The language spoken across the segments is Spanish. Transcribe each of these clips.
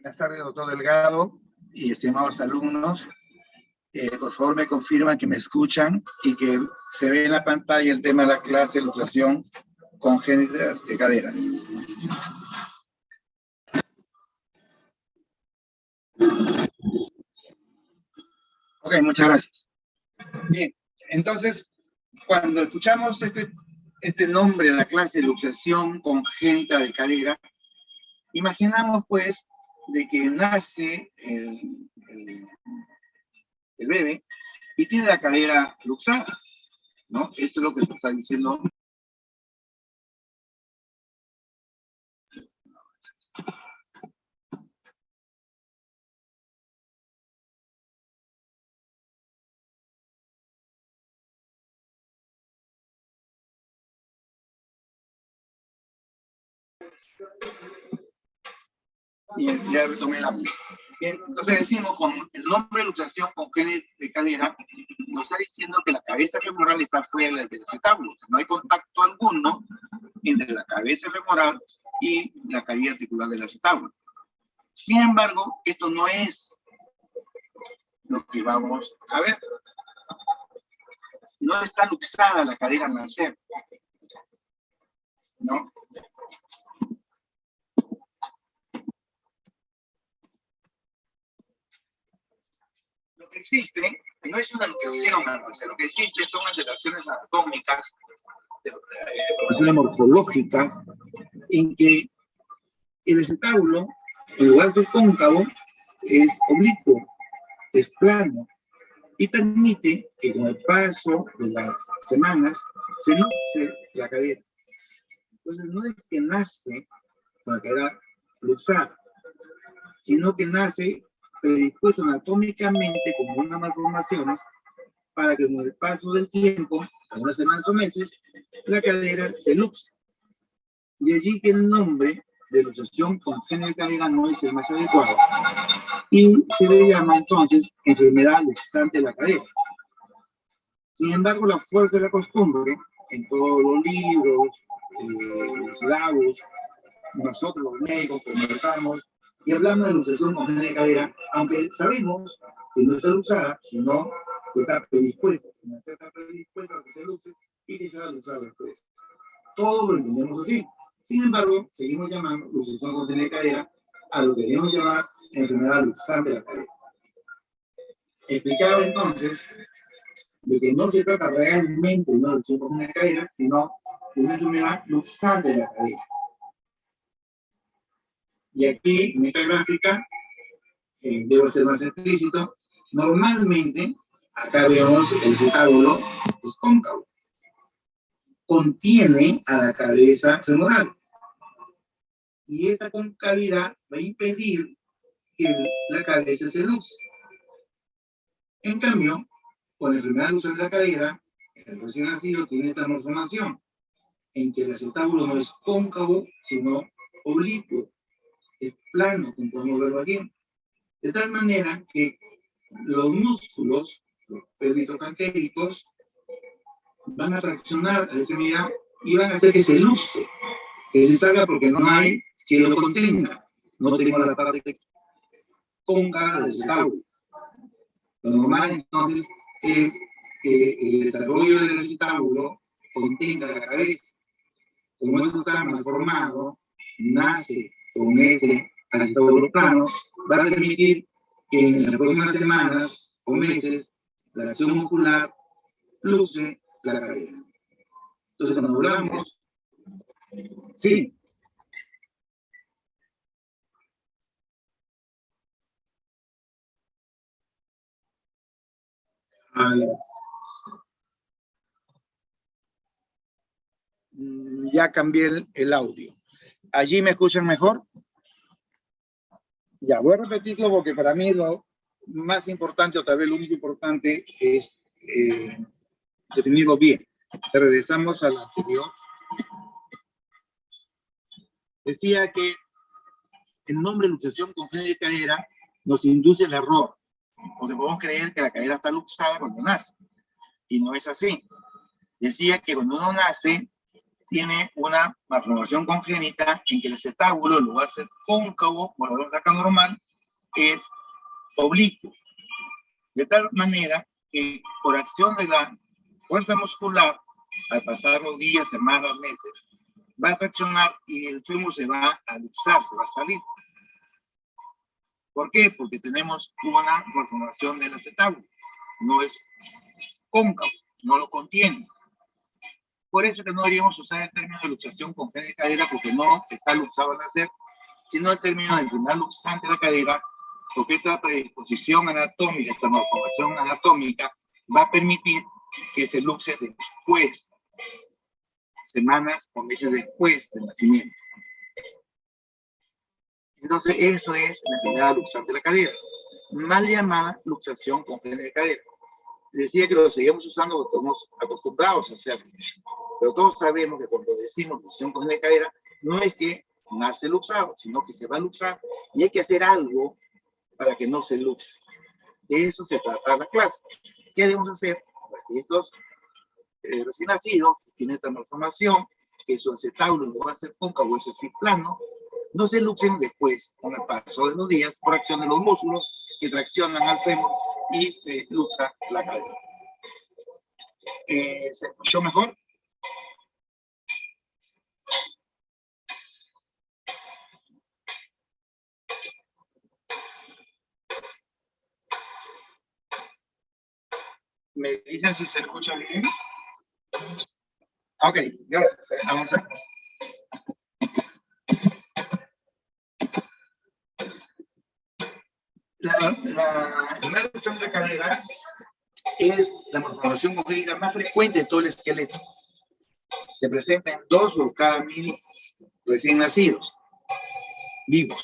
Buenas tardes, doctor Delgado y estimados alumnos. Por favor, me confirman que me escuchan y que se ve en la pantalla el tema de la clase de luxación congénita de cadera. Ok, muchas gracias. Bien, entonces, cuando escuchamos este nombre de la clase de luxación congénita de cadera, imaginamos pues de que nace el bebé y tiene la cadera luxada, ¿no? Eso es lo que se está diciendo. Y ya retomé la foto. Bien, entonces decimos, con el nombre de luxación congénita de cadera, nos está diciendo que la cabeza femoral está fuera del acetábulo. No hay contacto alguno entre la cabeza femoral y la cavidad articular del acetábulo. Sin embargo, esto no es lo que vamos a ver. No está luxada la cadera al nacer, ¿no? Lo que existe no es una luxación, o sea, lo que existe son alteraciones anatómicas, alteraciones morfológicas, en que el acetábulo, en lugar de ser cóncavo, es oblicuo, es plano, y permite que con el paso de las semanas se luxe la cadera. Entonces no es que nace con la cadera luxada, sino que nace predispuesto anatómicamente como unas malformaciones para que con el paso del tiempo, algunas semanas o meses, la cadera se luxe. De allí que el nombre de luxación congénita de cadera no es el más adecuado. Y se le llama entonces enfermedad luxante de la cadera. Sin embargo, la fuerza de la costumbre, en todos los libros, los labos, nosotros los médicos conversamos y hablamos de luxación congénita de cadera, aunque sabemos que no está luxada, sino que está predispuesta, está predispuesta a que se luxe y que se va a luxar después. Todo lo entendemos así. Sin embargo, seguimos llamando luxación congénita de cadera a lo que debemos llamar enfermedad luxante de la cadera. Explicaba entonces de que no se trata realmente de una luxación congénita de cadera, sino de una enfermedad luxante de la cadera. Y aquí, en esta gráfica, debo ser más explícito, normalmente, acá vemos el acetábulo es cóncavo. Contiene a la cabeza femoral. Y esta concavidad va a impedir que la cabeza se luxe. En cambio, con la enfermedad luxante de la cadera, el recién nacido tiene esta malformación, en que el acetábulo no es cóncavo, sino oblicuo, es plano, como podemos verlo aquí. De tal manera que los músculos, los pelvitrocanquéricos, van a traccionar a la extremidad y van a hacer que se luxe, que se salga porque no hay que lo contenga. No tenemos la parte cóncava del acetábulo. Lo normal entonces es que el desarrollo del acetábulo contenga la cabeza. Como esto está malformado, nace con este acetábulo plano, va a permitir que en las próximas semanas o meses la acción muscular luce la cadera. Entonces, cuando hablamos, sí. Ya cambié el audio. ¿Allí me escuchan mejor? Ya, voy a repetirlo porque para mí lo más importante, o tal vez lo único importante, es definirlo bien. Regresamos a la anterior. Decía que el nombre de luxación congénita de cadera nos induce al error, porque podemos creer que la cadera está luxada cuando nace, y no es así. Decía que cuando uno nace, tiene una malformación congénita en que el acetábulo, en lugar de ser cóncavo, como lo acá normal, es oblicuo. De tal manera que por acción de la fuerza muscular, al pasar los días, semanas, meses, va a traccionar y el fémur se va a luxar, se va a salir. ¿Por qué? Porque tenemos una malformación del acetábulo. No es cóncavo, no lo contiene. Por eso que no deberíamos usar el término de luxación congénita de cadera, porque no está luxado al nacer, sino el término de enfermedad luxante de la cadera, porque esta predisposición anatómica, esta malformación anatómica, va a permitir que se luxe después, semanas o meses después del nacimiento. Entonces, eso es la enfermedad luxante de la cadera, mal llamada luxación congénita de cadera. Decía que lo seguimos usando porque estamos acostumbrados a hacerlo. Pero todos sabemos que cuando decimos luxación congénita de cadera, no es que nace luxado, sino que se va a luxar y hay que hacer algo para que no se luxe. De eso se trata la clase. ¿Qué debemos hacer? Para que estos recién nacidos que tienen esta malformación, que su acetábulo no va a ser cóncavo, es así plano, no se luxen después con el paso de los días por acción de los músculos que traccionan al fémur y se luxa la cadera. ¿Se escuchó mejor? ¿Me dicen si se escucha bien? Ok, gracias. Avanzamos. La luxación de la cadera es la malformación congénita más frecuente de todo el esqueleto. Se presenta en 2 por cada 1000 recién nacidos, vivos.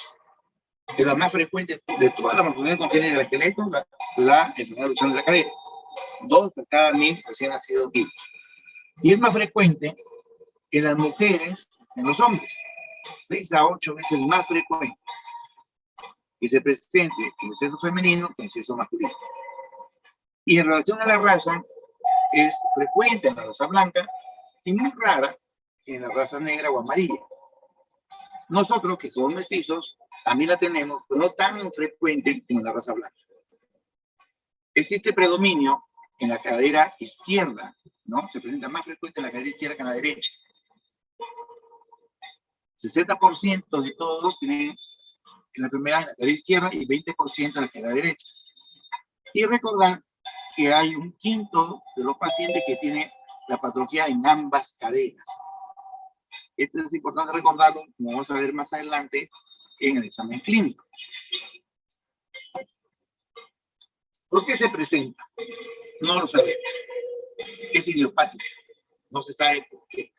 Es la más frecuente de todas las malformaciones congénitas del esqueleto, la enfermedad de luxación de la cadera. 2 por cada 1000 recién nacidos vivos. Y es más frecuente en las mujeres, en los hombres. 6 a 8 veces más frecuente que se presente en el sexo femenino que en el sexo masculino. Y en relación a la raza, es frecuente en la raza blanca y muy rara en la raza negra o amarilla. Nosotros, que somos mestizos, también la tenemos, pero no tan frecuente como en la raza blanca. Existe predominio en la cadera izquierda, ¿no? Se presenta más frecuente en la cadera izquierda que en la derecha. 60% de todos tienen la enfermedad en la cadera izquierda y 20% en la cadera derecha. Y recordar que hay un quinto de los pacientes que tiene la patología en ambas caderas. Esto es importante recordarlo, como vamos a ver más adelante en el examen clínico. ¿Por qué se presenta? No lo sabemos. Es idiopático. No se sabe por qué.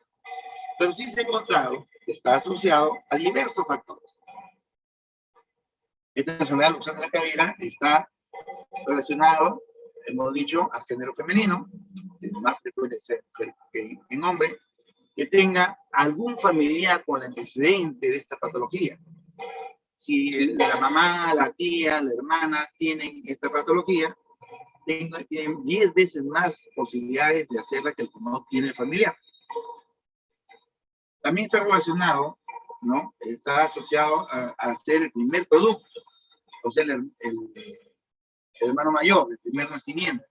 Pero sí se ha encontrado que está asociado a diversos factores. Esta enfermedad luxante de la cadera está relacionado, hemos dicho, al género femenino, es más frecuente que en hombre, que tenga algún familiar con el antecedente de esta patología. Si la mamá, la tía, la hermana tienen esta patología, tienen 10 veces más posibilidades de hacerla que el que no tiene familiar. También está relacionado, ¿no? Está asociado a ser el primer producto, o sea, el hermano mayor, el primer nacimiento.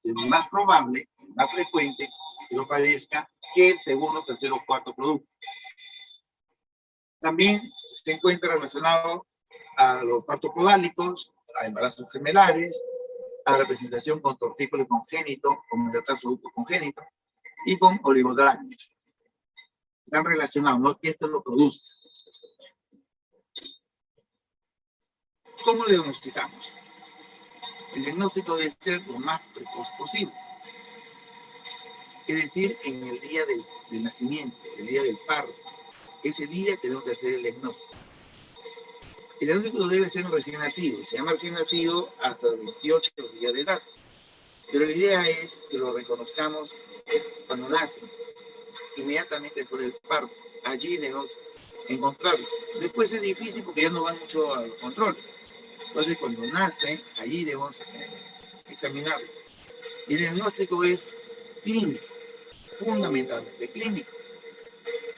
Es más probable, más frecuente que lo padezca que el segundo, tercero o cuarto producto. También se encuentra relacionado a los partos podálicos, a embarazos gemelares, a representación con tortícolis congénito, con metatarsoducto congénito y con oligodramios. Están relacionados, no que esto lo produzca. ¿Cómo lo diagnosticamos? El diagnóstico debe ser lo más precoz posible. Es decir, en el día del nacimiento, el día del parto. Ese día tenemos que hacer el diagnóstico. El diagnóstico debe ser un recién nacido. Se llama recién nacido hasta los 28 días de edad. Pero la idea es que lo reconozcamos cuando nace, inmediatamente después del parto. Allí debemos encontrarlo. Después es difícil porque ya no van mucho a los controles. Entonces, cuando nace, allí debemos examinarlo. Y el diagnóstico es clínico, fundamentalmente clínico.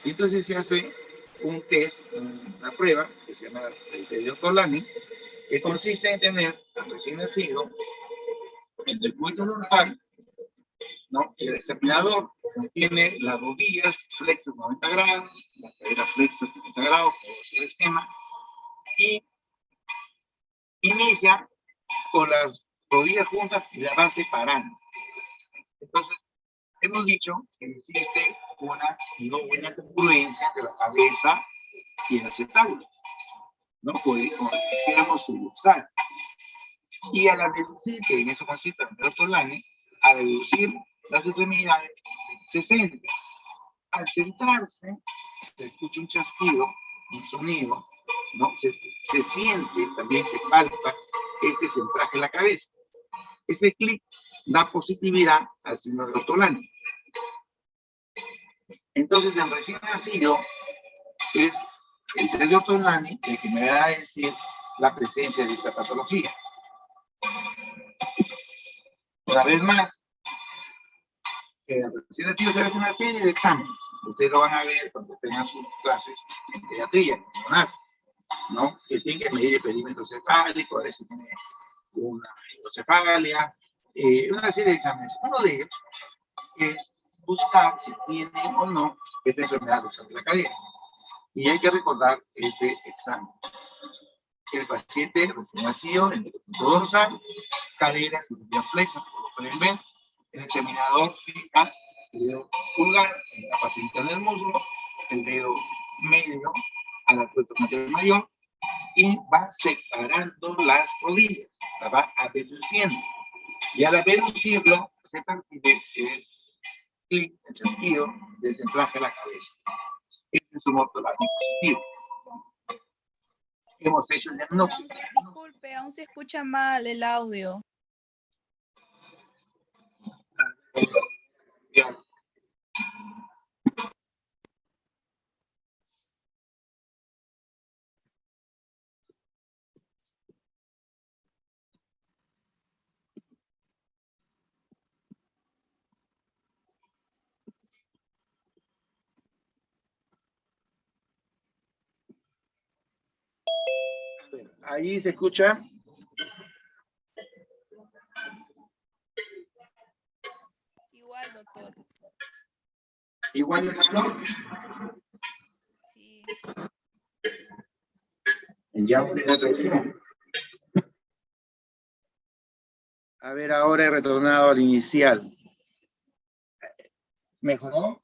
Y entonces se hace un test, una prueba, que se llama el test de Ortolani, que consiste en tener al recién nacido el decúbito dorsal, ¿no? El examinador tiene las rodillas flexas 90 grados, las caderas flexas 90 grados, como es el esquema, y inicia con las rodillas juntas y la base parando. Entonces, hemos dicho que existe una no buena congruencia entre la cabeza y el acetábulo, ¿no? Como dijéramos subluxar. Y a la deducir, que en eso consiste el Ortolani, a deducir las extremidades, se centra. Al centrarse, se escucha un chasquido, un sonido, ¿no? Se siente, también se palpa este centraje en la cabeza. Ese clic da positividad al signo de Ortolani. Entonces, el recién nacido es el test de Ortolani el que me va a decir la presencia de esta patología. Una vez más, recién nacido se hace una serie de exámenes. Ustedes lo van a ver cuando tengan sus clases en pediatría, ¿no? Que tiene que medir el perímetro cefálico, a veces tiene una hidrocefalia, una serie de exámenes. Uno de ellos es buscar si tiene o no esta enfermedad dorsal de la cadera. Y hay que recordar este examen. El paciente recién nacido, el decúbito dorsal, caderas y rodillas flexas, como lo pueden ver. El examinador fija el dedo pulgar en la parte interna del muslo, el dedo medio a la altura mayor, y va separando las rodillas, la va adeduciendo. Y al adeducirlo, se percibe el clic, el chasquido, del centraje de la cabeza. Este es un Ortolani positivo. Hemos hecho el diagnóstico. Disculpe, aún se escucha mal el audio. Ya. Ahí se escucha. Igual, doctor. Igual, hermano. Sí. Ya una traducción. A ver, ahora he retornado al inicial. ¿Mejoró?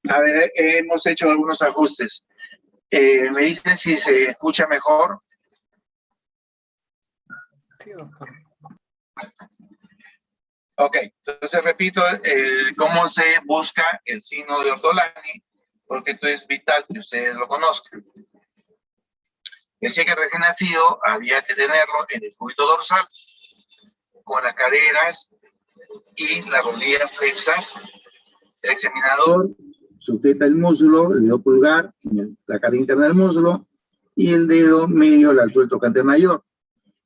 A ver, hemos hecho algunos ajustes. ¿Me dicen si se escucha mejor? Sí, doctor. Ok, entonces repito cómo se busca el signo de Ortolani, porque esto es vital que ustedes lo conozcan. Decía que recién nacido había que tenerlo en el decúbito dorsal, con las caderas y las rodillas flexas. El examinador sujeta el muslo, el dedo pulgar en la cara interna del muslo y el dedo medio a la altura del trocánter mayor.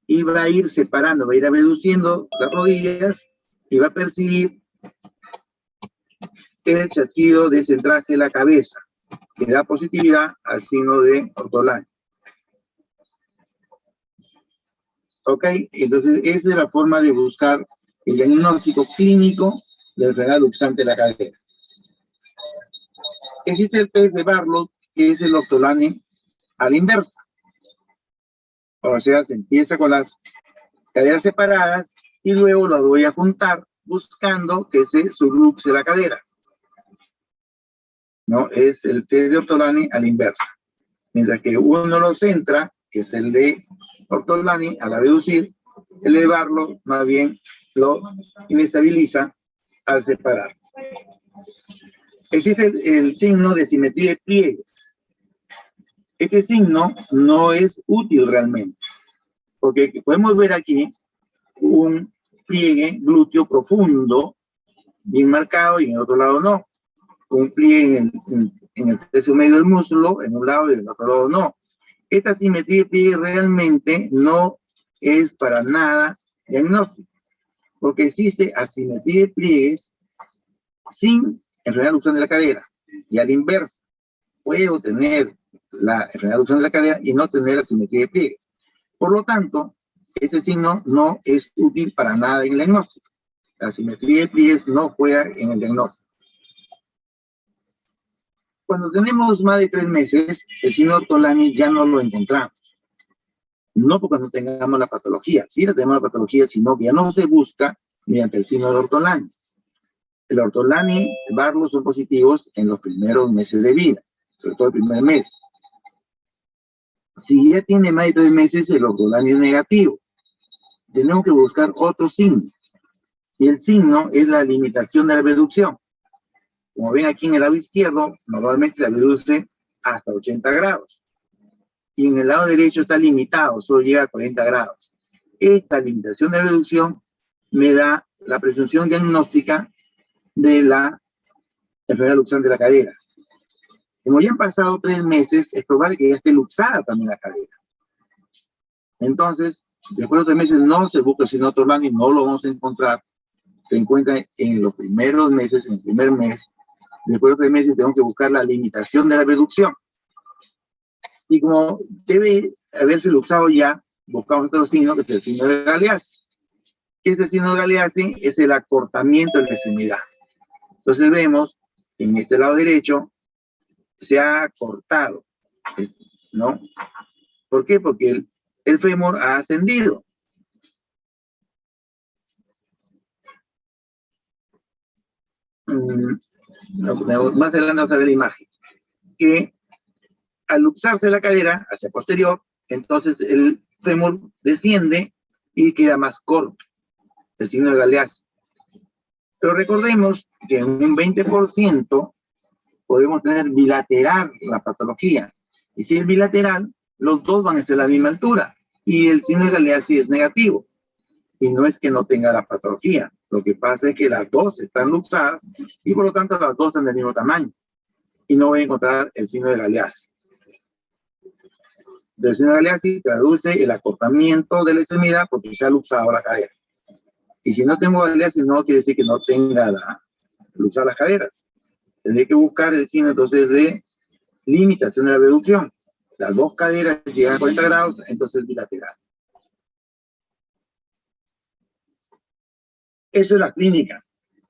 Y va a ir separando, va a ir abduciendo las rodillas y va a percibir el chasquido de centraje de la cabeza, que da positividad al signo de Ortolani. ¿Ok? Entonces, esa es la forma de buscar el diagnóstico clínico de la enfermedad luxante de la cadera. Existe el test de Barlow, que es el ortolani a la inversa. O sea, se empieza con las caderas separadas y luego las voy a juntar buscando que se subluxe la cadera. ¿No? Es el test de ortolani a la inversa. Mientras que uno lo centra, que es el de ortolani al reducir, el de Barlow más bien lo inestabiliza al separar. Existe el signo de simetría de pliegues. Este signo no es útil realmente, porque podemos ver aquí un pliegue glúteo profundo, bien marcado, y en el otro lado no. Un pliegue en el tercio medio del músculo, en un lado y en el otro lado no. Esta simetría de pliegue realmente no es para nada diagnóstico, porque existe asimetría de pliegues sin enfermedad luxante de la cadera, y a la inversa, puedo tener la enfermedad luxante de la cadera y no tener asimetría de pliegues. Por lo tanto, este signo no es útil para nada en el diagnóstico. La asimetría de pliegues no juega en el diagnóstico. Cuando tenemos más de 3 meses, el signo de ortolani ya no lo encontramos. No porque no tengamos la patología, sí la tenemos la patología, sino que ya no se busca mediante el signo de ortolani. El ortolani y Barlow son positivos en los primeros meses de vida, sobre todo el primer mes. Si ya tiene más de 3 meses, el ortolani es negativo. Tenemos que buscar otro signo. Y el signo es la limitación de la reducción. Como ven aquí en el lado izquierdo, normalmente se reduce hasta 80 grados. Y en el lado derecho está limitado, solo llega a 40 grados. Esta limitación de reducción me da la presunción diagnóstica de la enfermedad luxante de la cadera. Como ya han pasado 3 meses, es probable que ya esté luxada también la cadera. Entonces, después de 3 meses no se busca sino ortolani, no lo vamos a encontrar. Se encuentra en los primeros meses, en el primer mes. Después de 3 meses tenemos que buscar la limitación de la reducción. Y como debe haberse luxado ya, buscamos otro signo, que es el signo de Galeazzi. ¿Qué es el signo de Galeazzi? Es el acortamiento de la extremidad. Entonces vemos, en este lado derecho, se ha cortado, ¿no? ¿Por qué? Porque el fémur ha ascendido. Más adelante vamos a ver la imagen. Que al luxarse la cadera hacia posterior, entonces el fémur desciende y queda más corto, el signo de Galeazzi. Pero recordemos que en un 20% podemos tener bilateral la patología. Y si es bilateral, los dos van a ser a la misma altura. Y el signo de Galeazzi es negativo. Y no es que no tenga la patología. Lo que pasa es que las dos están luxadas y por lo tanto las dos están del mismo tamaño. Y no voy a encontrar el signo de Galeazzi. El signo de Galeazzi traduce el acortamiento de la extremidad porque se ha luxado la cadera. Y si no tengo Galeazzi, no quiere decir que no tenga luxar las caderas. Tendré que buscar el signo entonces de limitación de la reducción. Las dos caderas llegan a 40 grados, entonces bilateral. Eso es la clínica.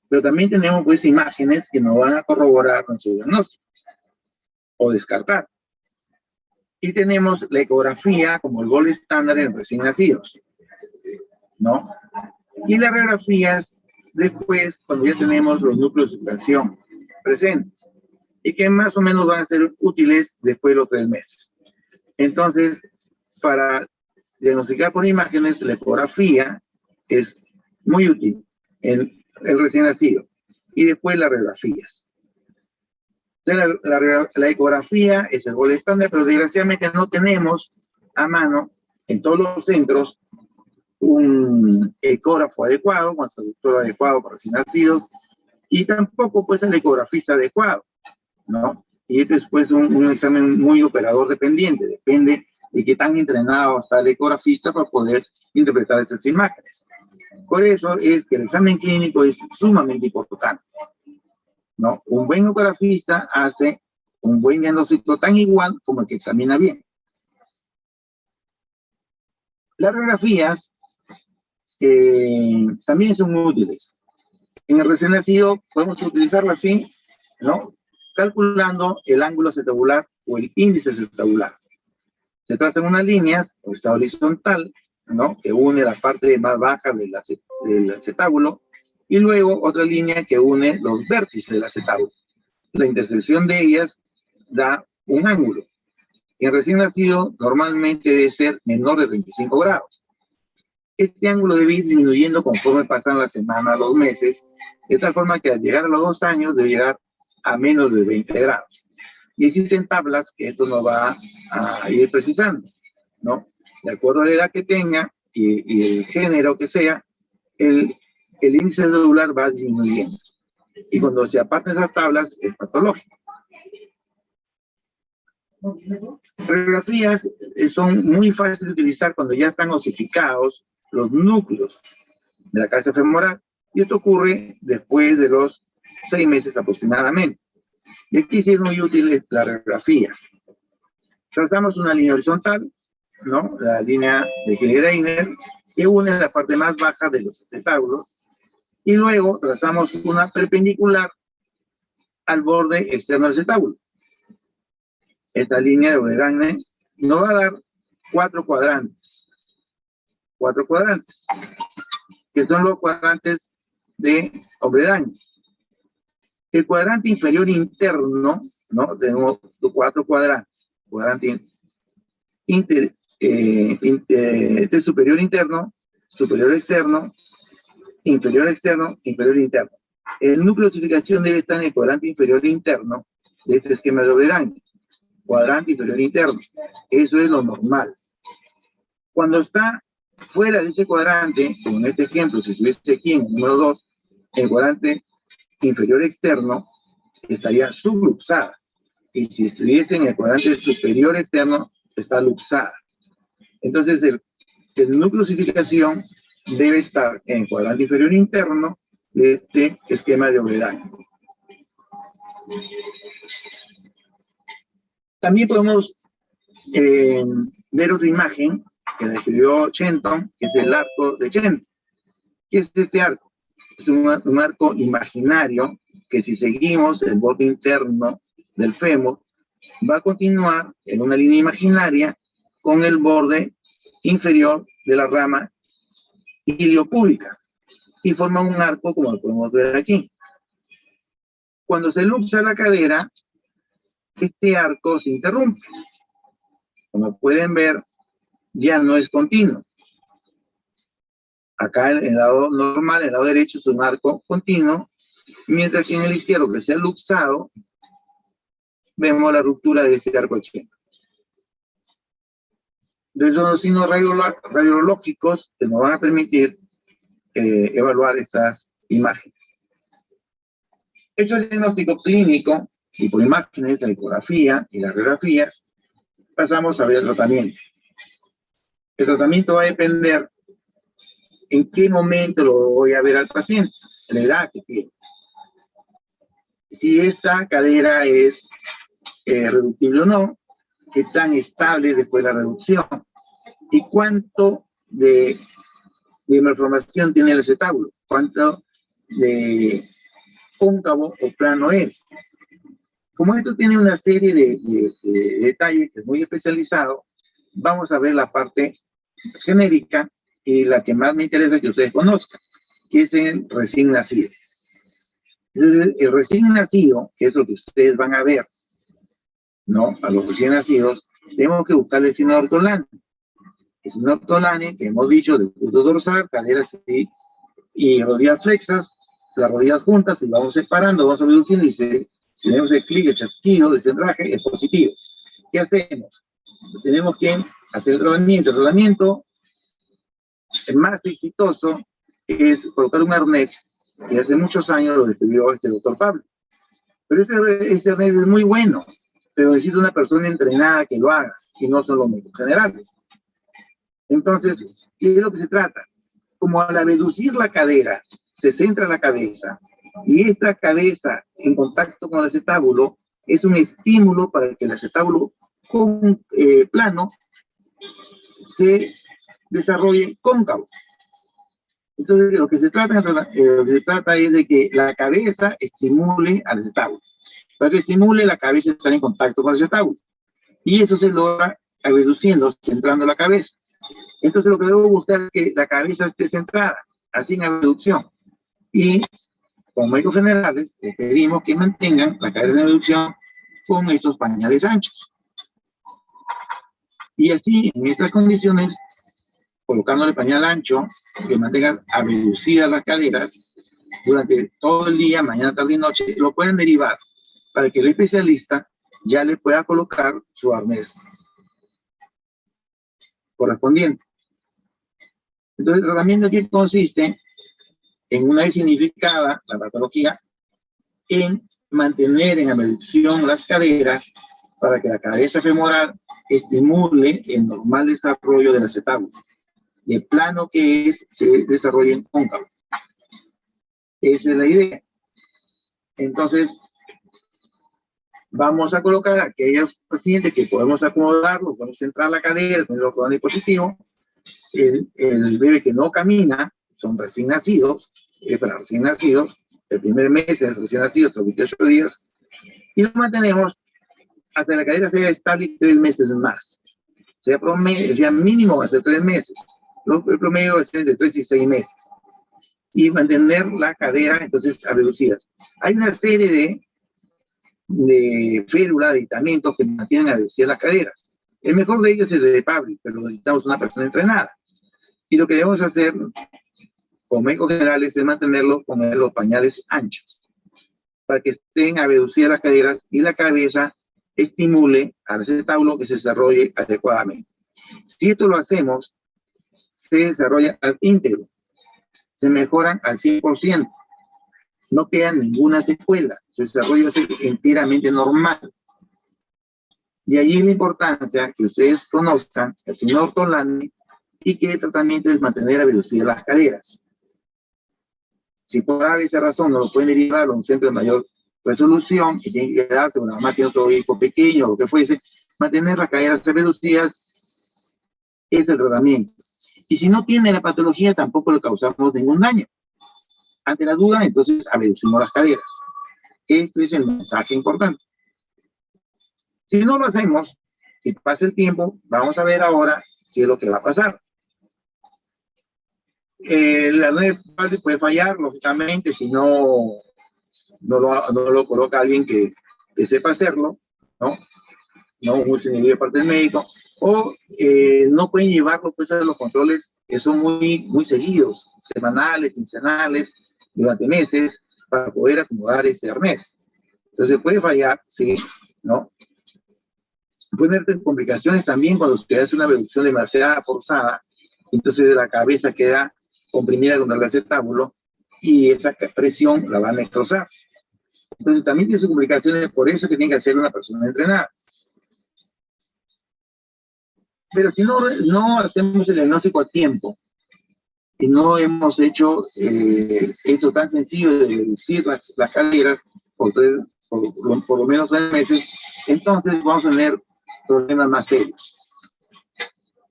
Pero también tenemos pues imágenes que nos van a corroborar nuestro diagnóstico o descartar. Y tenemos la ecografía como el gol estándar en recién nacidos, ¿no? Y las radiografías después, cuando ya tenemos los núcleos de expansión presentes, y que más o menos van a ser útiles después de los 3 meses. Entonces, para diagnosticar por imágenes, la ecografía es muy útil en el recién nacido. Y después las radiografías. Entonces, la ecografía es el gol estándar, pero desgraciadamente no tenemos a mano en todos los centros un ecógrafo adecuado, un traductor adecuado para recién nacidos, y tampoco pues el ecografista adecuado, ¿no? Y esto es pues un examen muy operador dependiente, depende de qué tan entrenado está el ecografista para poder interpretar estas imágenes. Por eso es que el examen clínico es sumamente importante, ¿no? Un buen ecografista hace un buen diagnóstico tan igual como el que examina bien. Las radiografías también son útiles. En el recién nacido podemos utilizarlo así, ¿no? Calculando el ángulo acetabular o el índice acetabular. Se trazan unas líneas, o está horizontal, ¿no? Que une la parte más baja del acetábulo, y luego otra línea que une los vértices del acetábulo. La intersección de ellas da un ángulo. En recién nacido normalmente debe ser menor de 25 grados. Este ángulo debe ir disminuyendo conforme pasan las semanas, los meses, de tal forma que al llegar a los 2 años debe llegar a menos de 20 grados. Y existen tablas que esto nos va a ir precisando, ¿no? De acuerdo a la edad que tenga y el género que sea, el índice celular va disminuyendo. Y cuando se apartan esas tablas, es patológico. Las radiografías son muy fáciles de utilizar cuando ya están osificados los núcleos de la cabeza femoral, y esto ocurre después de los 6 meses aproximadamente. Y aquí sí es muy útil las radiografías. Trazamos una línea horizontal, ¿no? La línea de Greiner, que une la parte más baja de los acetábulos, y luego trazamos una perpendicular al borde externo del acetábulo. Esta línea de Greiner nos va a dar 4 cuadrantes. 4 cuadrantes, que son los cuadrantes de Obredaño. El cuadrante inferior interno, ¿no? Tenemos 4 cuadrantes. Cuadrante superior interno, superior externo, inferior externo, inferior interno. El núcleo de osificación debe estar en el cuadrante inferior interno de este esquema de Obredaño. Cuadrante inferior interno. Eso es lo normal. Cuando está fuera de ese cuadrante, como en este ejemplo, si estuviese aquí en el número 2, el cuadrante inferior externo estaría subluxada. Y si estuviese en el cuadrante superior externo, está luxada. Entonces, el núcleo de osificación debe estar en el cuadrante inferior interno de este esquema de Obredaño. También podemos ver otra imagen que la escribió Shenton, que es el arco de Shenton. ¿Qué es este arco? Es un arco imaginario que, si seguimos el borde interno del fémur, va a continuar en una línea imaginaria con el borde inferior de la rama iliopúbica y forma un arco como lo podemos ver aquí. Cuando se luxa la cadera, este arco se interrumpe. Como pueden ver, ya no es continuo. Acá en el lado normal, en el lado derecho, es un arco continuo, mientras que en el izquierdo, que se ha luxado, vemos la ruptura de este arco externo. Entonces son los signos radiológicos que nos van a permitir evaluar estas imágenes. Hecho el diagnóstico clínico, y por imágenes, la ecografía y las radiografías, pasamos a ver el tratamiento. El tratamiento va a depender en qué momento lo voy a ver al paciente, la edad que tiene. Si esta cadera es reductible o no, qué tan estable después de la reducción, y cuánto de malformación tiene el acetábulo, cuánto de cóncavo o plano es. Como esto tiene una serie de detalles que es muy especializado, vamos a ver la parte genérica y la que más me interesa que ustedes conozcan, que es el recién nacido. El recién nacido, que es lo que ustedes van a ver, ¿no? A los recién nacidos, tenemos que buscar el signo de ortolane. El signo de ortolane, que hemos dicho, de punto dorsal, caderas y rodillas flexas, las rodillas juntas, y vamos separando, vamos a ver un índice. Si tenemos el clic, el chasquido, el desenraje, es positivo. ¿Qué hacemos? Tenemos que hacer el tratamiento. El tratamiento más exitoso es colocar un arnés, que hace muchos años lo describió este doctor Pablo. Pero este arnés es muy bueno, pero necesita una persona entrenada que lo haga, y no son los médicos generales. Entonces, ¿qué es lo que se trata? Como al abducir la cadera, se centra la cabeza, y esta cabeza en contacto con el acetábulo es un estímulo para que el acetábulo plano se desarrolle cóncavo. Entonces, lo que se trata es de que la cabeza estimule al acetábulo. Para que estimule la cabeza estar en contacto con el acetábulo. Y eso se logra reduciendo, centrando la cabeza. Entonces, lo que debo buscar es que la cabeza esté centrada, así en abducción. Y como médicos generales, les pedimos que mantengan la cabeza en abducción con estos pañales anchos. Y así, en estas condiciones, colocándole pañal ancho, que mantenga abducidas las caderas durante todo el día, mañana, tarde y noche, lo pueden derivar para que el especialista ya le pueda colocar su arnés correspondiente. Entonces, el tratamiento aquí consiste en una vez significada la patología, en mantener en abducción las caderas para que la cabeza femoral estimule el normal desarrollo del acetábulo. De plano que es, se desarrolla en cóncavo. Esa es la idea. Entonces, vamos a colocar a aquellos pacientes que podemos acomodarlo, podemos centrar la cadera, tenerlo con el dispositivo. El bebé que no camina, son recién nacidos, para recién nacidos, el primer mes es recién nacido, hasta 28 días, y lo mantenemos hasta que la cadera sea estable 3 meses más. Sea promedio, sea mínimo hasta 3 meses. El promedio es de 3 y 6 meses. Y mantener la cadera, entonces, reducidas. Hay una serie de férulas, de aditamentos que mantienen a reducir las caderas. El mejor de ellos es el de Pablo, pero necesitamos una persona entrenada. Y lo que debemos hacer, como médicos generales, es mantenerlo con los pañales anchos, para que estén a reducir las caderas y la cabeza estimule al acetábulo que se desarrolle adecuadamente. Si esto lo hacemos, se desarrolla al íntegro, se mejoran al 100%, no queda ninguna secuela, su desarrollo va a ser enteramente normal. De allí la importancia que ustedes conozcan al señor Ortolani y que el tratamiento es mantener a reducir las caderas. Si por esa razón no lo pueden derivar a un centro de mayor resolución y tiene que quedarse, una mamá tiene otro hijo pequeño o lo que fuese, mantener las caderas reducidas es el tratamiento. Y si no tiene la patología, tampoco le causamos ningún daño. Ante la duda, entonces, reducimos las caderas. Esto es el mensaje importante. Si no lo hacemos, y pasa el tiempo, vamos a ver ahora qué es lo que va a pasar. El arnés puede fallar, lógicamente, si no lo coloca alguien que sepa hacerlo, ¿no? No usen el de parte del médico, o no pueden llevarlo pues, a los controles que son muy seguidos, semanales, quincenales, durante meses, para poder acomodar ese arnés. Entonces puede fallar, sí, ¿no? Pueden haber complicaciones también cuando se hace una reducción demasiado forzada, entonces la cabeza queda comprimida contra el acetábulo y esa presión la va a destrozar. Entonces también tiene sus complicaciones, por eso que tiene que ser una persona entrenada. Pero si no hacemos el diagnóstico a tiempo y no hemos hecho esto tan sencillo de reducir las caderas por lo menos 3 meses, entonces vamos a tener problemas más serios.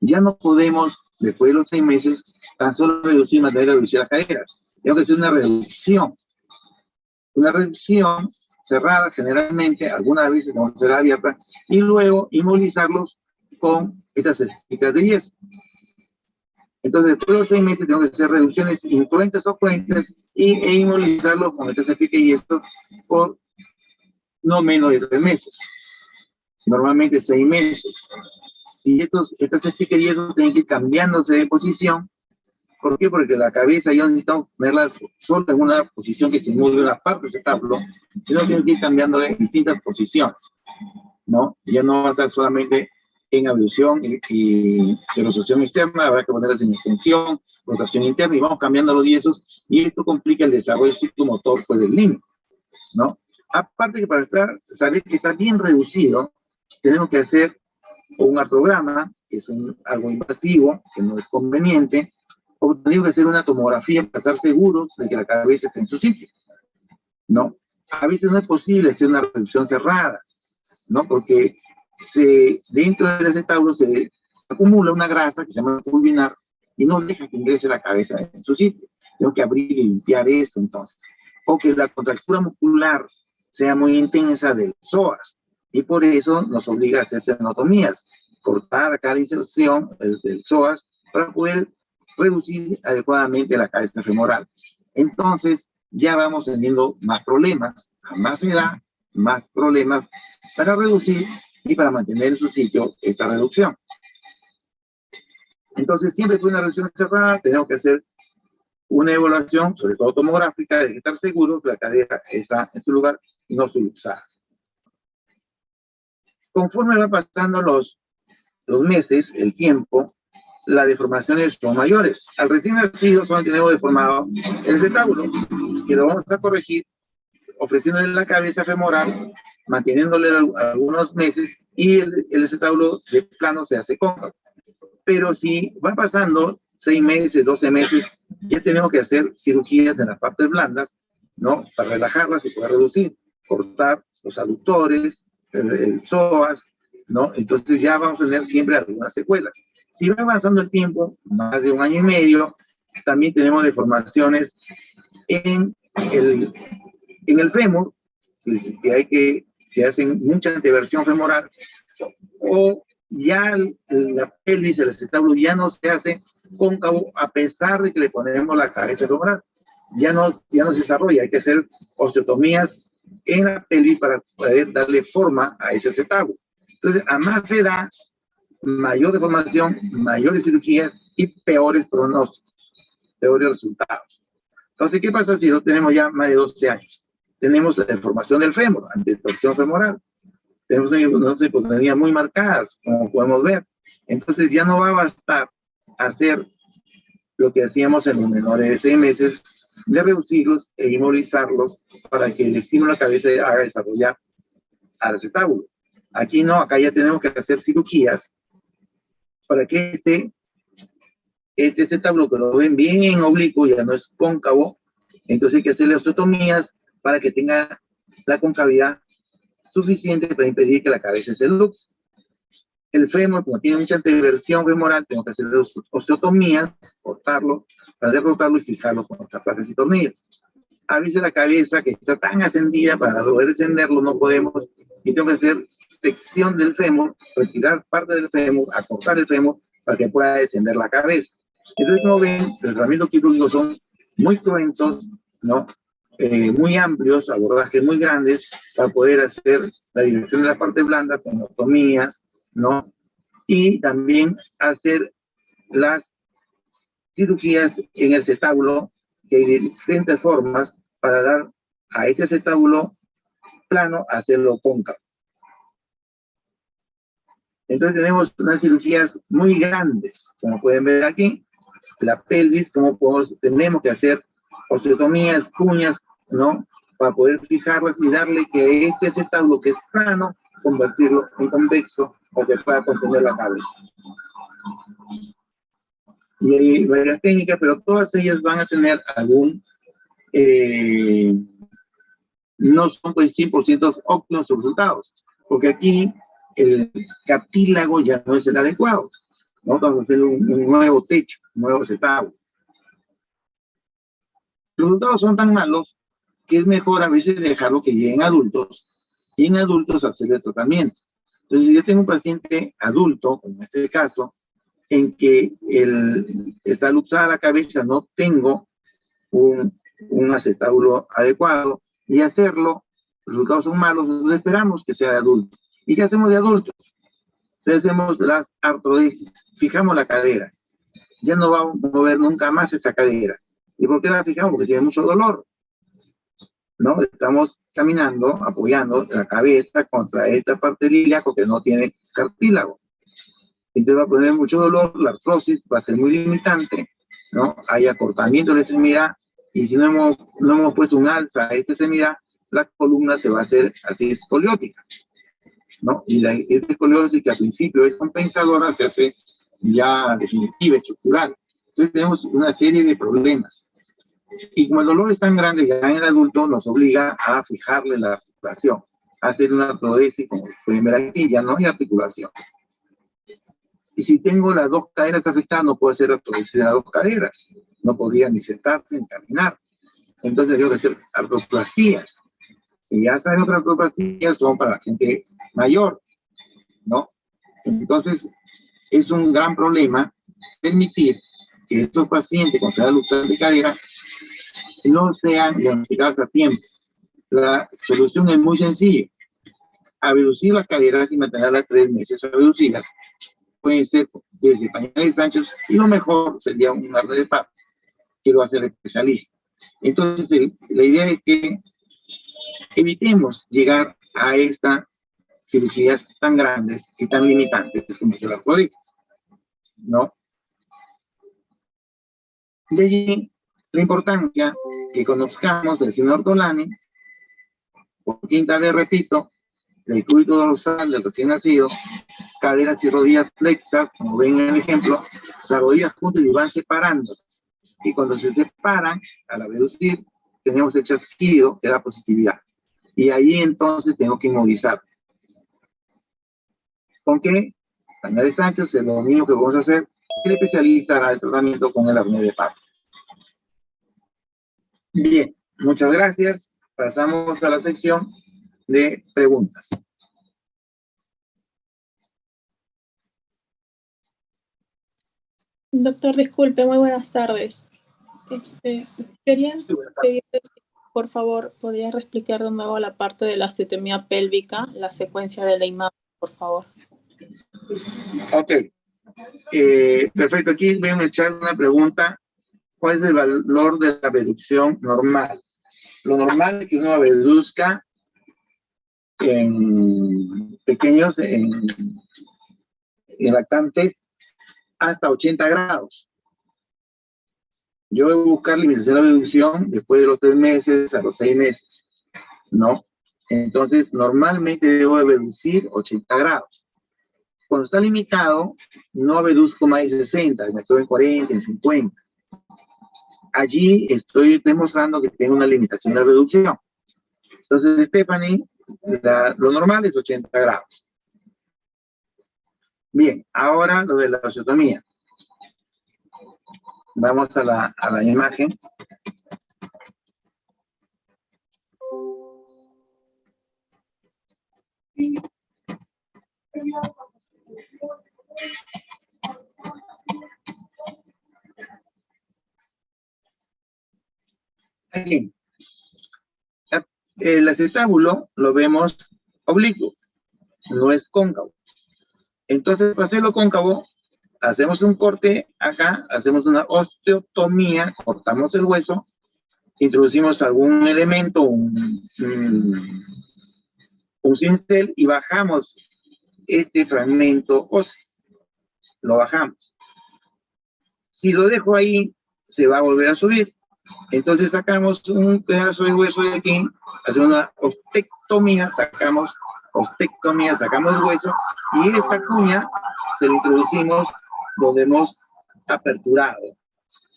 Ya no podemos, después de los 6 meses, tan solo reducir las caderas. Tengo que hacer una reducción. Una reducción cerrada generalmente, algunas veces no será abierta, y luego inmovilizarlos con estas espigas de yeso. Entonces, después de los 6 meses tengo que hacer reducciones incruentas o cruentas e inmovilizarlos con estas espigas de yeso por no menos de 3 meses. Normalmente 6 meses. Y estas espigas de yeso tienen que ir cambiándose de posición. ¿Por qué? Porque la cabeza yo necesito ponerla solo en una posición que simule una parte de ese tablo, sino que tiene que ir cambiándole en distintas posiciones, ¿no? Ya no va a estar solamente en abducción y rotación externa, habrá que ponerlas en extensión, rotación interna, y vamos cambiando los yesos, y esto complica el desarrollo psicomotor pues, del niño, ¿no? Aparte que para saber que está bien reducido, tenemos que hacer un artrograma, que es algo invasivo, que no es conveniente, o tenemos que hacer una tomografía para estar seguros de que la cabeza está en su sitio, ¿no? A veces no es posible hacer una reducción cerrada, ¿no? Porque dentro del acetábulo se acumula una grasa que se llama fulvinar y no deja que ingrese la cabeza en su sitio. Tengo que abrir y limpiar esto entonces. O que la contractura muscular sea muy intensa del psoas, y por eso nos obliga a hacer tenotomías, cortar acá la inserción del psoas para poder reducir adecuadamente la cabeza femoral. Entonces, ya vamos teniendo más problemas, a más edad, más problemas para reducir y para mantener en su sitio esta reducción. Entonces, siempre que una reducción cerrada, tenemos que hacer una evaluación, sobre todo tomográfica, de estar seguro que la cadera está en su lugar y no subluxada. Conforme va pasando los meses, el tiempo, las deformaciones son mayores. Al recién nacido solo tenemos deformado el acetábulo, que lo vamos a corregir ofreciéndole la cabeza femoral, manteniéndole algunos meses, y el acetábulo de plano se hace cóncavo. Pero si va pasando 6 meses, 12 meses, ya tenemos que hacer cirugías en las partes blandas, ¿no? Para relajarlas y poder reducir, cortar los aductores, el psoas, ¿no? Entonces ya vamos a tener siempre algunas secuelas. Si va avanzando el tiempo, más de 1 año y medio, también tenemos deformaciones en el fémur, que se hacen mucha anteversión femoral, o ya la pelvis, el acetábulo ya no se hace cóncavo a pesar de que le ponemos la cabeza femoral. Ya no se desarrolla, hay que hacer osteotomías en la pelvis para poder darle forma a ese acetábulo. Entonces, a más edad, mayor deformación, mayores cirugías y peores pronósticos, peores resultados. Entonces, ¿qué pasa si no tenemos ya más de 12 años? Tenemos la deformación del fémur, antetorsión femoral. Tenemos unas hipotonías muy marcadas, como podemos ver. Entonces, ya no va a bastar hacer lo que hacíamos en los menores de 6 meses, de reducirlos e inmovilizarlos para que el estímulo a la cabeza haga desarrollar al acetábulo. Aquí no, acá ya tenemos que hacer cirugías para que este acetábulo, que lo ven bien oblicuo, ya no es cóncavo, entonces hay que hacerle osteotomías para que tenga la concavidad suficiente para impedir que la cabeza se luxe. El fémur, como tiene mucha anteversión femoral, tengo que hacer osteotomías, cortarlo, para derrotarlo y fijarlo con nuestras placas y tornillos. A veces la cabeza, que está tan ascendida, para poder descenderlo no podemos, y tengo que hacer sección del fémur, retirar parte del fémur, acortar el fémur, para que pueda descender la cabeza. Entonces, como ven, los tratamientos quirúrgicos son muy cruentos, ¿no? Muy amplios, abordajes muy grandes, para poder hacer la dirección de la parte blanda, con otomías, ¿no? Y también hacer las cirugías en el acetábulo, que hay de diferentes formas para dar a este acetábulo plano, hacerlo cóncavo. Entonces tenemos unas cirugías muy grandes, como pueden ver aquí, la pelvis, como tenemos que hacer osteotomías, cuñas, ¿no? Para poder fijarlas y darle que este acetábulo que es plano, convertirlo en convexo o que pueda contener la cabeza. Y hay varias técnicas, pero todas ellas van a tener algún, no son pues 100% óptimos sus resultados, porque aquí el cartílago ya no es el adecuado, ¿no? Vamos a hacer un nuevo techo, un nuevo acetábulo. Los resultados son tan malos que es mejor a veces dejarlo que lleguen adultos, y en adultos hacer el tratamiento. Entonces, si yo tengo un paciente adulto, como en este caso, en que está luxada la cabeza, no tengo un acetábulo adecuado, y hacerlo, los resultados son malos, entonces esperamos que sea de adulto. ¿Y qué hacemos de adultos? Entonces hacemos las artrodesis, fijamos la cadera, ya no va a mover nunca más esa cadera. ¿Y por qué la fijamos? Porque tiene mucho dolor, ¿no? Estamos caminando, apoyando la cabeza contra esta parte del ilíaco que no tiene cartílago. Entonces va a poner mucho dolor, la artrosis va a ser muy limitante, ¿no? Hay acortamiento de la extremidad, y si no hemos puesto un alza a esta extremidad, la columna se va a hacer así escoliótica, ¿no? Y esta escoliosis, que al principio es compensadora, se hace ya definitiva, estructural. Entonces tenemos una serie de problemas. Y como el dolor es tan grande ya en el adulto, nos obliga a fijarle la articulación, a hacer una artrodesis, como pueden ver aquí, ya no hay articulación. Y si tengo las dos caderas afectadas, no puedo hacer artrosis de las dos caderas. No podría ni sentarse ni caminar. Entonces tengo que hacer artroplastías. Y ya saben, otras artroplastías son para la gente mayor, ¿no? Entonces, es un gran problema permitir que estos pacientes con enfermedad luxal de cadera no sean diagnosticados a tiempo. La solución es muy sencilla. Abducir las caderas y mantenerlas 3 meses abducidas. Pueden ser desde pañales anchos y lo mejor sería un arnés de PAP, que lo hace el especialista. Entonces, la idea es que evitemos llegar a estas cirugías tan grandes y tan limitantes como son las prótesis, ¿no? De allí la importancia que conozcamos el síndrome Ortolani, por quinta vez repito, el cúbito dorsal del recién nacido, caderas y rodillas flexas, como ven en el ejemplo, las rodillas juntas y van separando. Y cuando se separan, al abducir, tenemos el chasquido que da positividad. Y ahí entonces tengo que inmovilizar. ¿Con qué? Pañales anchos es lo mismo que vamos a hacer. El especialista hará el tratamiento con el arnés de PAP. Bien, muchas gracias. Pasamos a la sección de preguntas. Doctor, disculpe, muy buenas tardes. Quería pedirle, por favor, ¿podría reexplicar de nuevo la parte de la osteotomía pélvica, la secuencia de la imagen, por favor? Ok. Perfecto. Aquí veo en el chat una pregunta. ¿Cuál es el valor de la abducción normal? Lo normal es que uno abduzca en pequeños, en lactantes, hasta 80 grados. Yo voy a buscar limitación de abducción después de los 3 meses a los 6 meses, ¿no? Entonces, normalmente debo abducir 80 grados. Cuando está limitado, no abduzco más de 60, me estoy en 40, en 50. Allí estoy demostrando que tengo una limitación de abducción. Entonces, Stephanie, lo normal es 80 grados. Bien, ahora lo de la osteotomía. Vamos a la imagen. Aquí. El acetábulo lo vemos oblicuo, no es cóncavo. Entonces, para hacerlo cóncavo, hacemos un corte acá, hacemos una osteotomía, cortamos el hueso, introducimos algún elemento, un cincel y bajamos este fragmento óseo. Lo bajamos. Si lo dejo ahí, se va a volver a subir. Entonces sacamos un pedazo de hueso de aquí, hacemos una ostectomía, sacamos hueso, y esta cuña se la introducimos donde hemos aperturado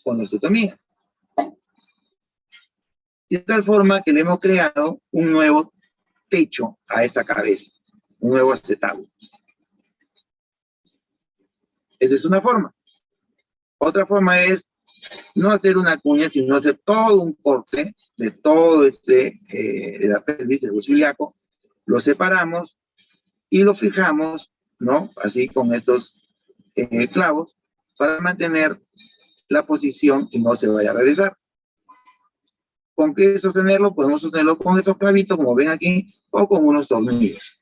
con la osteotomía. De tal forma que le hemos creado un nuevo techo a esta cabeza, un nuevo acetábulo. Esa es una forma. Otra forma es no hacer una cuña, sino hacer todo un corte de todo de la pelvis, del hueso ilíaco, lo separamos y lo fijamos, ¿no? Así con estos clavos, para mantener la posición y no se vaya a regresar. ¿Con qué sostenerlo? Podemos sostenerlo con estos clavitos, como ven aquí, o con unos tornillos.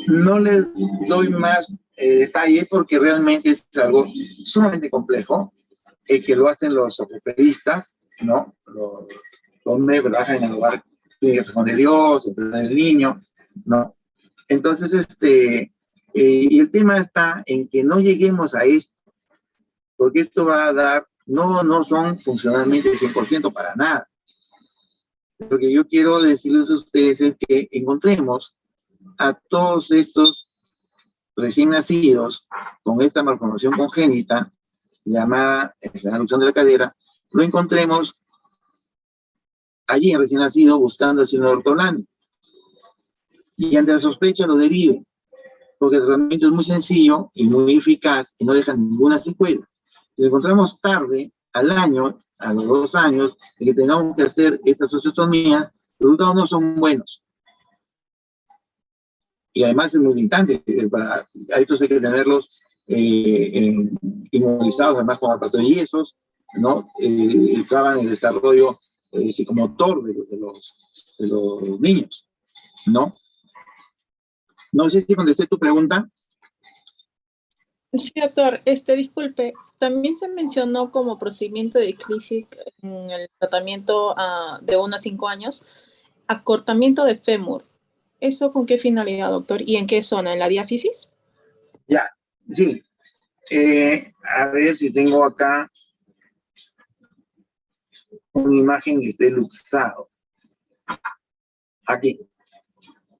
No les doy más detalle porque realmente es algo sumamente complejo, que lo hacen los ortopedistas, ¿no? Los médicos trabajan en el lugar Clínica San de Dios, el niño, ¿no? Entonces, y el tema está en que no lleguemos a esto, porque esto va a dar, no son funcionalmente 100% para nada. Lo que yo quiero decirles a ustedes es que encontremos a todos estos recién nacidos con esta malformación congénita llamada enfermedad luxal de la cadera, lo encontremos allí en recién nacido buscando el síndrome Ortolani y ante la sospecha lo deriven. porque el tratamiento es muy sencillo y muy eficaz y no deja ninguna secuela. Si lo encontramos tarde, al año, a los 2 años, de que tengamos que hacer estas osteotomías, los resultados no son buenos. Y además es muy limitante. A estos hay que tenerlos inmovilizados, además con aparatos de yesos, ¿no? Traban el desarrollo psicomotor de los niños, ¿no? No sé si contesté tu pregunta. Sí, doctor. Disculpe, también se mencionó como procedimiento de Klischik en el tratamiento de 1 a 5 años, acortamiento de fémur. ¿Eso con qué finalidad, doctor? ¿Y en qué zona? ¿En la diáfisis? Ya, sí. A ver si tengo acá una imagen que esté luxado. Aquí.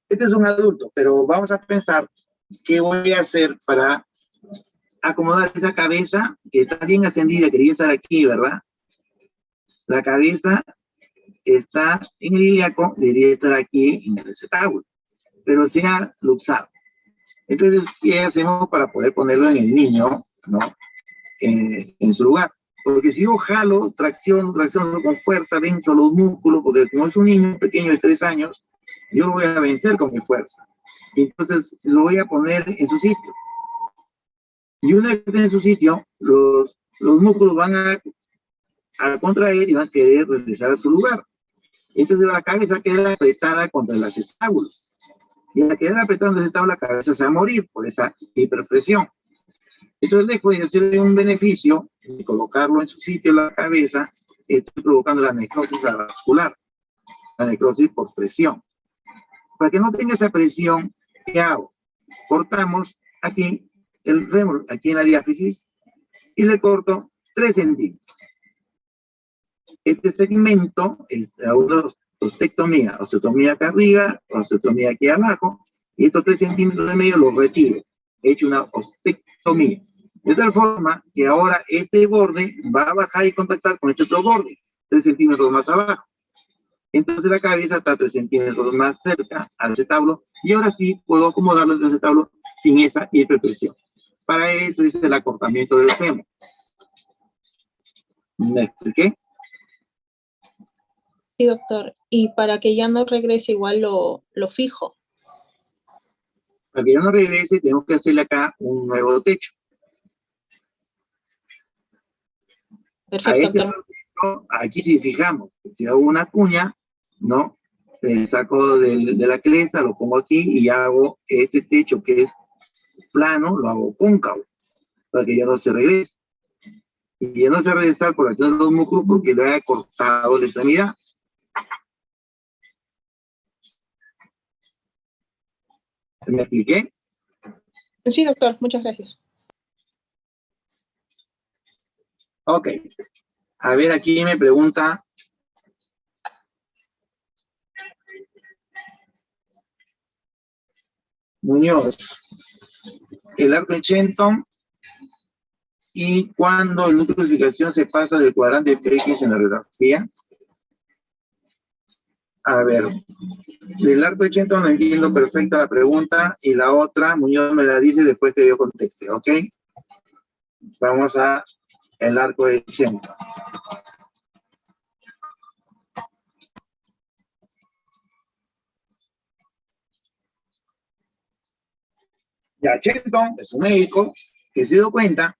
Este es un adulto, pero vamos a pensar qué voy a hacer para acomodar esa cabeza que está bien ascendida, quería estar aquí, ¿verdad? La cabeza está en el ilíaco, debería estar aquí en el acetábulo, pero se ha luxado. Entonces, ¿qué hacemos para poder ponerlo en el niño, ¿no? En su lugar? Porque si yo jalo, tracciono con fuerza, venzo los músculos, porque como es un niño pequeño de 3 años, yo lo voy a vencer con mi fuerza. Y entonces lo voy a poner en su sitio. Y una vez en su sitio, los músculos van a contraer y van a querer regresar a su lugar. Entonces la cabeza queda apretada contra el acetábulo. Y al quedar apretada en el acetábulo, la cabeza se va a morir por esa hiperpresión. Entonces, lejos de hacerle un beneficio, de colocarlo en su sitio la cabeza, estoy provocando la necrosis vascular, la necrosis por presión. Para que no tenga esa presión, ¿qué hago? Cortamos aquí el fémur, aquí en la diáfisis, y le corto 3 centímetros. Este segmento es una osteotomía acá arriba, osteotomía aquí abajo, y estos 3 centímetros de medio los retiro. He hecho una osteotomía. De tal forma que ahora este borde va a bajar y contactar con este otro borde, 3 centímetros más abajo. Entonces la cabeza está 3 centímetros más cerca al acetábulo, y ahora sí puedo acomodarlo en el acetábulo sin esa hiperpresión. Para eso es el acortamiento del fémur. ¿Me expliqué? Sí, doctor. Y para que ya no regrese igual lo fijo. Para que ya no regrese, tenemos que hacerle acá un nuevo techo. Perfecto, doctor. Aquí si fijamos, si hago una cuña, ¿no? Saco de la cresta, lo pongo aquí y hago este techo que es plano, lo hago cóncavo, para que ya no se regrese. Y ya no se regresa por acción de los músculos porque le he cortado la extremidad. ¿Me expliqué? Sí, doctor, muchas gracias. Ok. A ver, aquí me pregunta. Muñoz. El arco de Shenton y cuando el núcleo de fijación se pasa del cuadrante PX en la radiografía. A ver, del arco de Shenton no entiendo perfecta la pregunta y la otra, Muñoz me la dice después que yo conteste, ¿ok? Vamos a el arco de Shenton. Ya, Shenton es un médico que se dio cuenta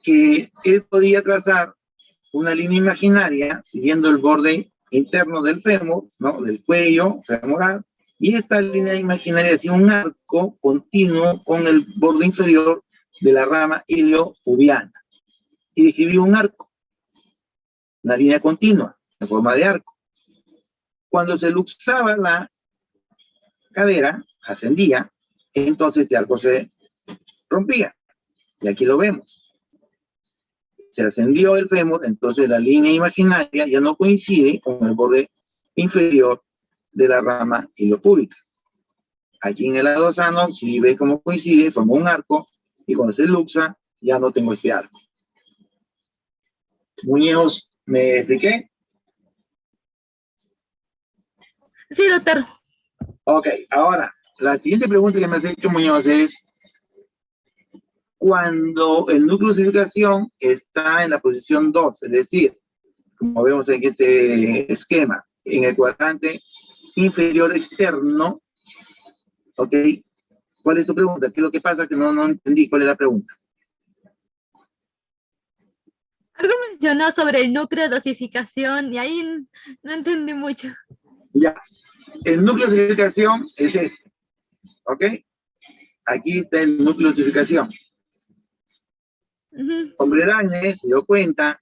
que él podía trazar una línea imaginaria siguiendo el borde interno del fémur, ¿no? Del cuello femoral, y esta línea imaginaria hacía un arco continuo con el borde inferior de la rama iliopubiana. Y describió un arco, una línea continua, en forma de arco. Cuando se luxaba la cadera, ascendía, entonces este arco se rompía. Y aquí lo vemos. Se ascendió el fémur, entonces la línea imaginaria ya no coincide con el borde inferior de la rama iliopúbica. Aquí en el lado sano, si ve cómo coincide, forma un arco, y cuando se luxa, ya no tengo este arco. Muñoz, ¿me expliqué? Sí, doctor. Ok, ahora, la siguiente pregunta que me has hecho, Muñoz, es cuando el núcleo de osificación está en la posición 2, es decir, como vemos en este esquema, en el cuadrante inferior externo, ¿ok? ¿Cuál es tu pregunta? ¿Qué es lo que pasa? Que no entendí cuál es la pregunta. Algo mencionó sobre el núcleo de osificación y ahí no entendí mucho. Ya, el núcleo de osificación es este, ¿ok? Aquí está el núcleo de osificación. Hombre Dañe se dio cuenta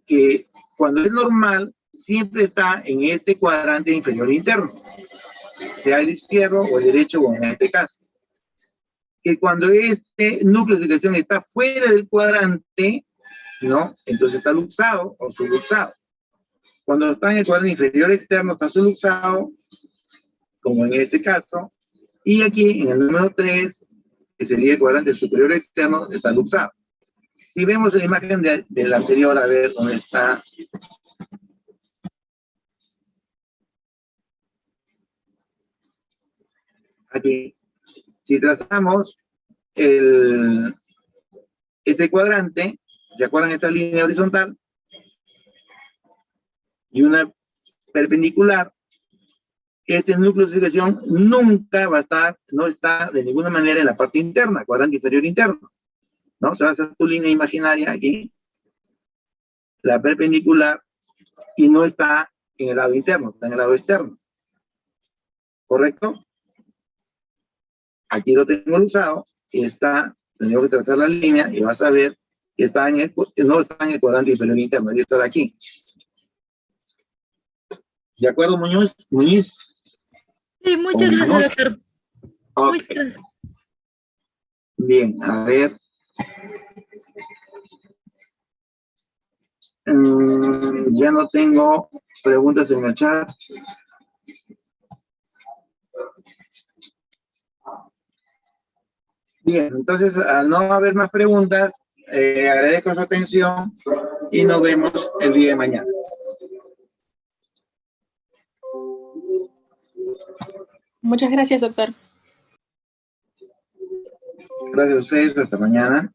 que cuando es normal, siempre está en este cuadrante inferior interno, sea el izquierdo o el derecho, o en este caso. Que cuando este núcleo de osificación está fuera del cuadrante, ¿no? Entonces está luxado o subluxado. Cuando está en el cuadrante inferior externo, está subluxado, como en este caso, y aquí en el número 3, que sería el cuadrante superior externo, está luxado. Si vemos la imagen del anterior, a ver dónde está. Aquí. Si trazamos este cuadrante, ¿se acuerdan esta línea horizontal? Y una perpendicular, este núcleo de osificación nunca va a estar, no está de ninguna manera en la parte interna, cuadrante inferior interno, ¿no? Se va a hacer tu línea imaginaria aquí, la perpendicular, y no está en el lado interno, está en el lado externo. ¿Correcto? Aquí lo tengo usado, y está, tengo que trazar la línea, y vas a ver que está no está en el cuadrante inferior interno, y está de aquí. ¿De acuerdo, Muñoz? Muñiz? Sí, muchas gracias, doctor. Okay. Muchas gracias. Bien, a ver. Ya no tengo preguntas en el chat. Bien, entonces, al no haber más preguntas, agradezco su atención y nos vemos el día de mañana. Muchas gracias, doctor. Gracias a ustedes, hasta mañana.